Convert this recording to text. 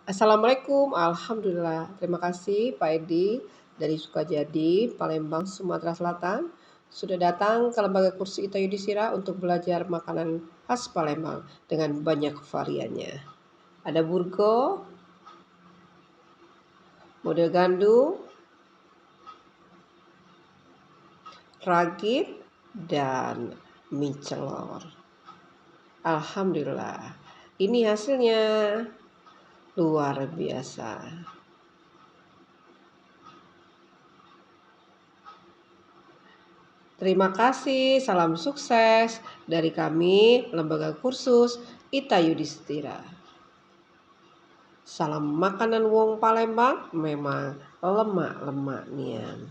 Assalamualaikum, alhamdulillah. Terima kasih Pak Edi dari Sukajadi, Palembang, Sumatera Selatan. Sudah datang ke lembaga kursus Ita Yudhistira untuk belajar makanan khas Palembang dengan banyak variannya. Ada burgo, model gandum, ragit, dan mie celor. Alhamdulillah. Ini hasilnya luar biasa. Terima kasih, salam sukses dari kami, Lembaga Kursus Ita Yudhistira. Salam makanan wong Palembang memang lemak-lemak nian.